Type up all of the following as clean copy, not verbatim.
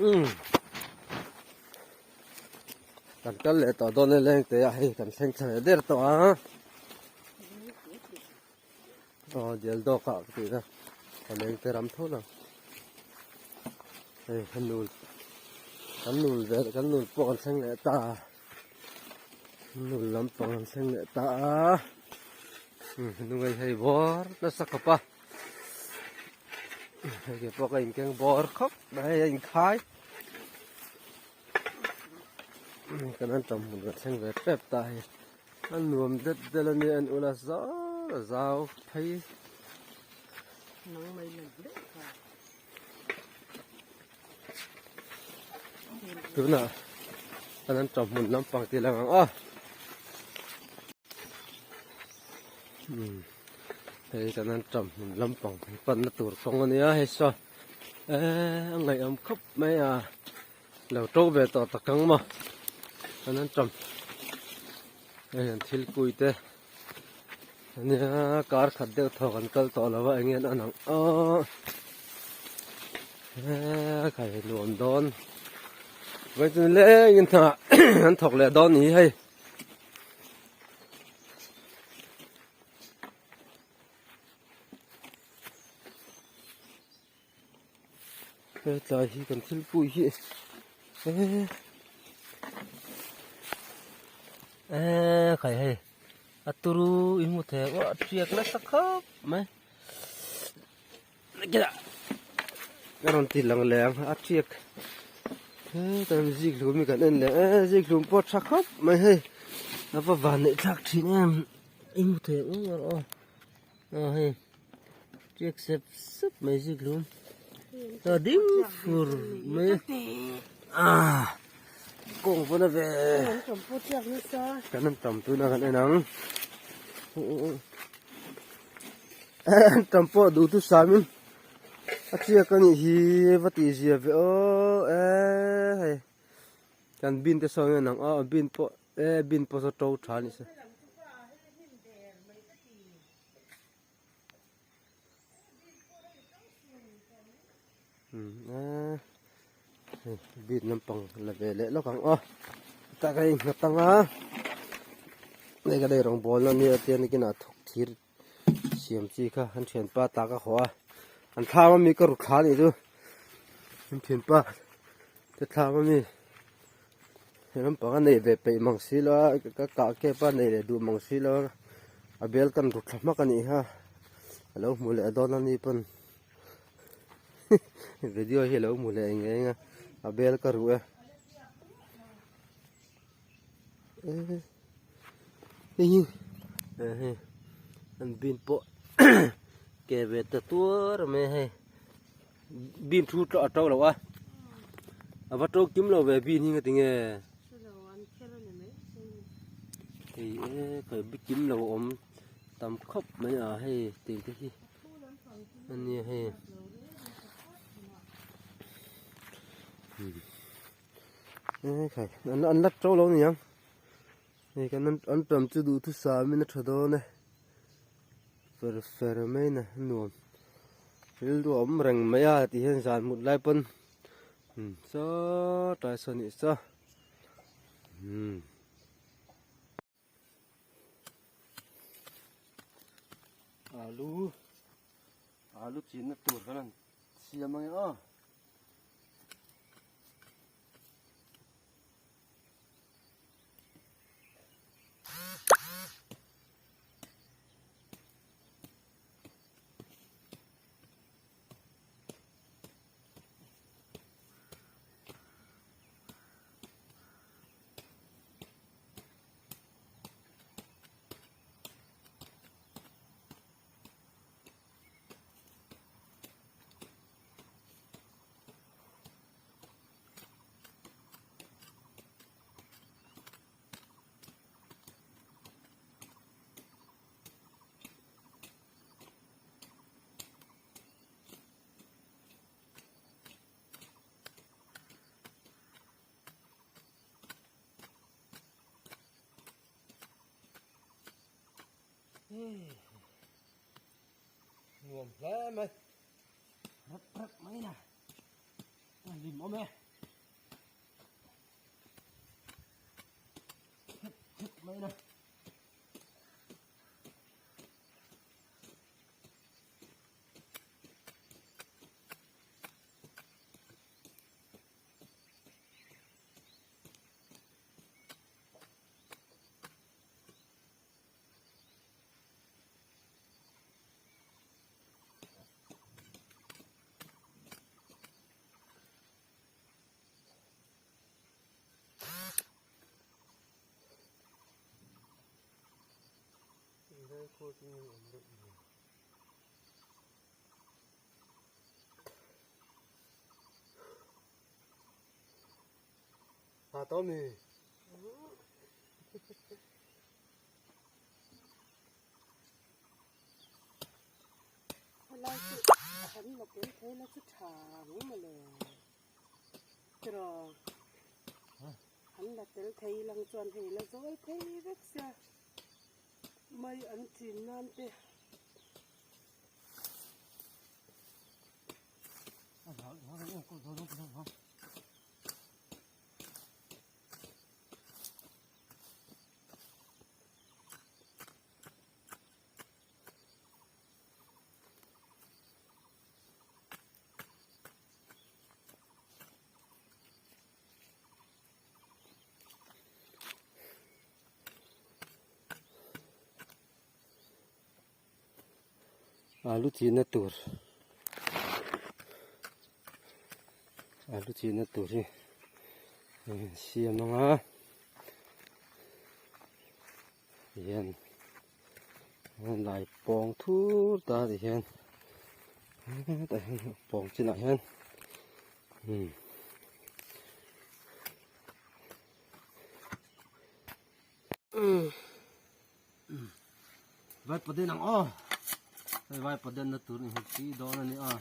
กันก็เลยต่อต้นเล่นแต่ให้กันเส้นเฉยเด็ดตัวอ๋อเดี๋ยวดอกอ่ะพี่นะกันเล่นแต่รำทุ่งนะเฮ้ยกันนูเด็ดกันนูปอนเส้นเล็ตานูลำปอนเส้นเล็ตานูไอ้ให้บอร์น่าสักปะไอ้พวกไอ้แกงบอร์ครับไอ้ยังขายกันนั่นจำมันก็เส้นเล็ตเป๊บตายอันรวมเด็ดเดลนี่อันอุลาซาวไทยน้องไม่เล่นด้วยค่ะดูนะอันนั้นจำมันลำปังตีละงังอ่ะเฮ้ยกันนั้นจำมันลำปังปันนัตัวตรงนี้ให้ซะไงคบไม่เราโตไปต่อตะกังมาอันนั้นจำทิลกุยเตอันนี้การขัดเดือดทอกันตลอดแล้วว่าอย่างเงี้ยอันนั้นใครรวมโดนไว้จนเล่ยินท่าอันถกเลยโดนนี้ให้ตายที่กันทิลกุยใครให้อัตุรุอิมุเทว่าเชียกแล้วสักครับไหมนี่ก็การันตีหลังแรงอัดเชียกแต่จิกหลุมมีกันเองเลยจิกหลุมปอดสักครับไม่ให้แล้วว่าวันนี้ทักทีเนี่ยอิมุเทว่าให้เชียกเสพซึบไม่จิกหลุมตัวดิ้งฟูร์ไม่กงพูดนะเว้ยกันน้ำจำตัวนั้นไอ้หนังจำพอดูทุกสามินอาชีพกันฮีวัติเสียเว้ยกันบินแต่สองอย่างหนังบินพอบินพอสะโตชานี่สิบินน้ำปังละเวเลยแล้วกันตะไคร้กับตังนี่ก็ได้รองบอลแล้วเนี่ยเตียนกินทุกทีเสียมซีค่ะอันเฉียนป้าตากระหัวอันท้ามันมีกระรุกขานี่ดูอันเฉียนป้าจะท้ามันมีเห็นมันปังอันนี้แบบไปมังสีแล้วก็กะแก่ป้านี่เลยดูมังสีแล้วอาเบลกันรุกขมักกันนี่ฮะแล้วมูเลยโดนนี่เป็นวิดีโอเห็นแล้วมูเลยยังไงอาเบลก็รู้นี่อันบินโปแกเวทตัวเราไม่ให้บินทุกตัวตัวหรอวะว่าตัวกิมเราเวบินนี่ก็ติงเคยบิกิมเราอมตำคบไม่ให้ติงที่อันนี้ให้ใครอันนัดโจเราเนี่ยนี่กันอันจำจะดูทุกสามินทัดโดนเนี่ยเฟอร์ไม่นะหนุ่มฟิลดูอมแรงไม่อาที่เห็นสารหมดไล่ปนซะตายสนิทซะอาลูจีนนัดตัวกันเสียมั้งงวมแล้วไหมรับไหมนะลิมเอาไหม vậy nè. À tôm mì. Là sự hắn là cái thế là sự thẳng mà lệ rồi hắn là cái thấy lăng tròn thì là dối thấy rất xa mây ăn chín non tê Alu chín tur. Alu chín tur đi. Xiêm nó ngã. Hiện lại bong thu ta thì hiện. Tại bong trên lại hiện. Vai poder nang oh. Vai poder na tur ni hi do na ni a.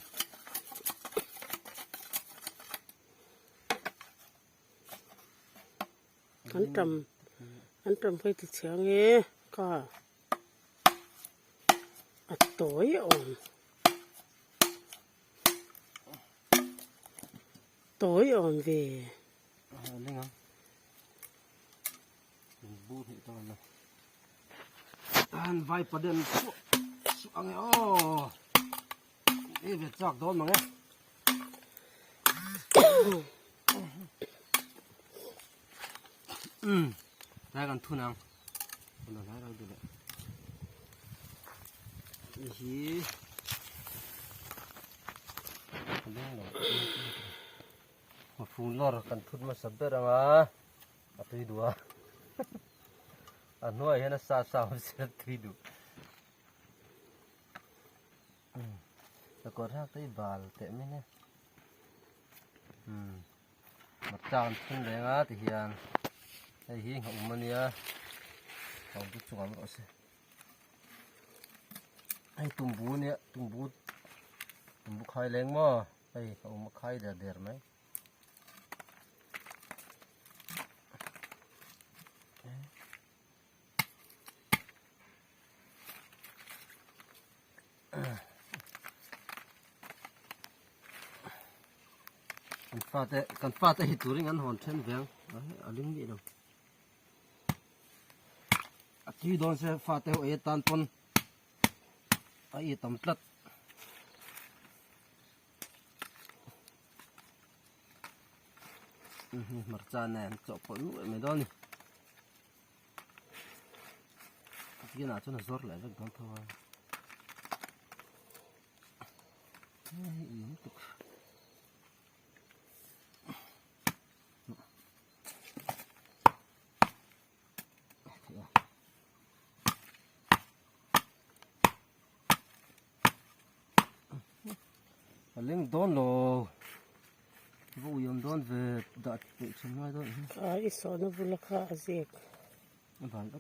hắn trầm phải thì chéo nghe cả tối ổn về Linh không? Bút thì to này. Anh vai poder anh ô, đi về chọc đốn mà nghe. Đây còn thu nào, còn là đây đâu được đấy. Ý, một phun lor cần thu mà sập bê ra mà, à tùy đùa, à nuôi hay là sao sẽ tùy đùa. Có ra cái bال tệ mấy nè, mặt trăng thân đấy á thì hiện đây hiện hậu mà nia, hậu chút chuột nó sẽ, hay tum bú khai lên mà, đây hậu mà khai đẹp mấy. Kan pha te hituring an hon then veng aling ni dong ati don se pha te e tan pon ai tam tlat marcha nen cho pon nu me don ni ati na cho na zor lại vek don thôi Linh đón lò vụ yếm đón về đặt tự chấm ngay thôi ai số nó vừa là khá dễ vài đất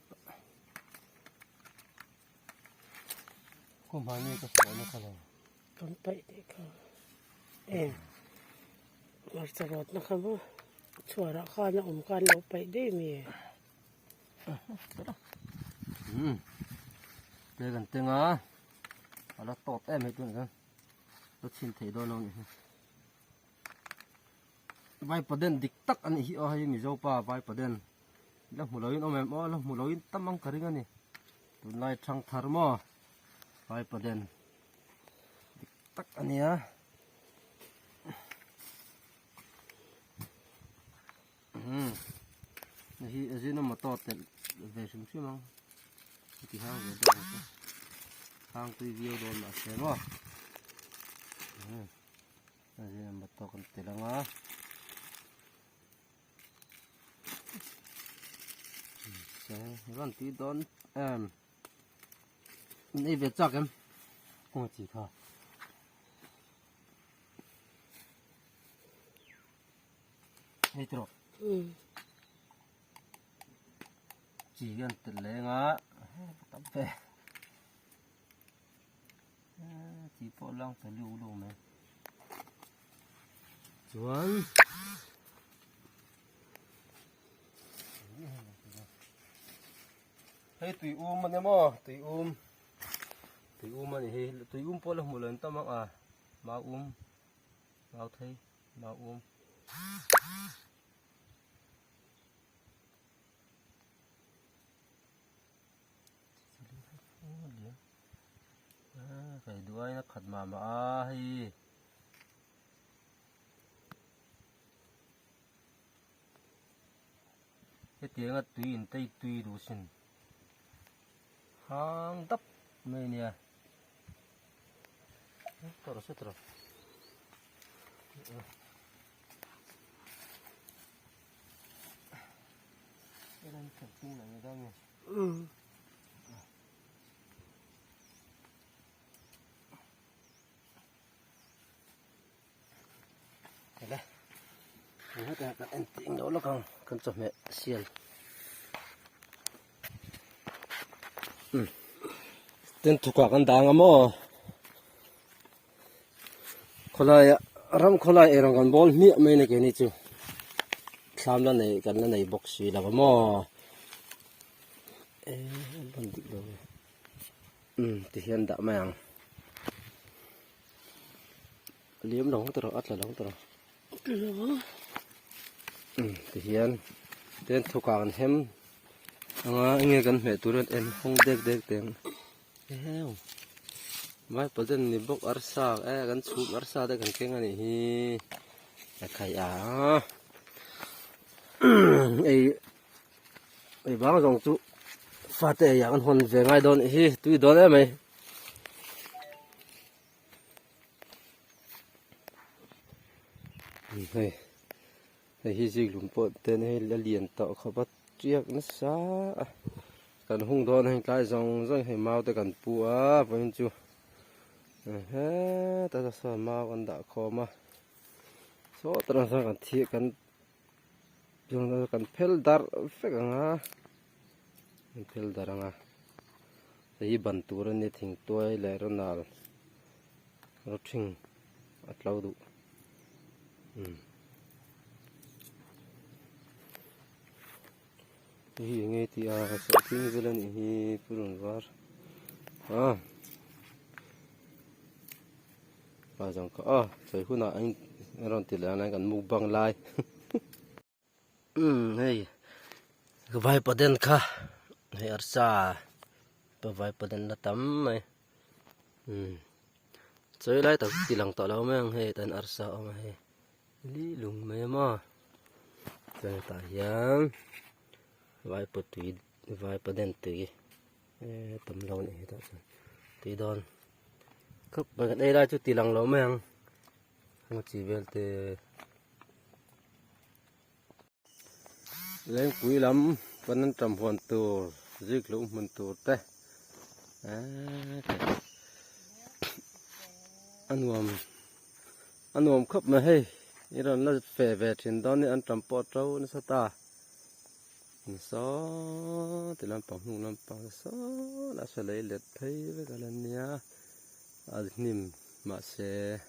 không phải như cái số nó khá là không phải đấy cả mà sao nó không chùa đã khá nó can nó phải đấy mì đây gần tiếng á là tốt em hết tuần rồi nó xin thấy đâu nào nhỉ vai paden dik tak an hi o hay mi zo pa vai paden Lah mulai om em lah mulai tamang karingan ni. Tunai trang tharmo. Hai paden. Tak ania. Nahi azina matot ve sum mang. Ti hang ve do. Hang tu video don la se mo. Azina matot kan telanga. Còn tí đón đây việc chắc em không chỉ thôi đây rồi chỉ cần tự lấy ngã tắm về chỉ có long phải lưu đồ này chuẩn hey tùy man em tùy man thì tùy po là một lần tao mang mau mau thấy mau phải đuôi nó khật mà hay cái tiếng là tùy tây tùy đủ xin hang tấp này nè terus terus cái này thật chung là người ta nhỉ đây hết là anh tiếng đó là con chó mẹ xiên tên thuộc quả con đàng mà khólai ram khólai erang con ball mi mấy này cái này chứ tham là này cái này box gì là mà bắn đi đâu thì hiện đã mang liếm đóng từ đó ắt là đóng từ đó thì hiện tên thuộc quả con hem anh nghe con mẹ tụi nó em không đẹp tiếng mai bây giờ ni bốc arsa kan sup arsa đây kan kenga ni hi khai ai bang rong chu fate ya kan hon ve ngai don hi tui don em ai hi ji lum po ten he la lian to khabat triak na sa kan hung don hay cái dòng hay mau tới kan pu vẫn chưa ta sao mau kan đã khó mà số ta sao kan thiệt kan dùng kan phèn dar phèn phèn dar thì ban tu rồi này thình tuai lại rồi nào rồi thình at lâu đủ hi nghe thì sợ tiếng về lên hi purun var và rằng có trời hôm nào anh rồi thì là anh cần mua bằng lại hey cái vai paden kha hey arsa cái vai paden là tắm này chơi lại tập thì lòng tỏ lâu mấy hey tên arsa ông hey lý lùng mấy mà chơi ta yang vai tùy vai đen tùy tầm lâu này đó tùy đòn cấp bởi đây là chút tì lòng lâu mấy hàng một chỉ về từ lên quý lắm vẫn ăn trầm hoàn tù giết lũ mình tù đây ăn uống khắp mà hay như là nó phê về trên đó nên ăn trầm bò trâu nó sao ta số thì làm bằng số đã sẽ lấy lệch thấy với cái lần nha niềm mà sẽ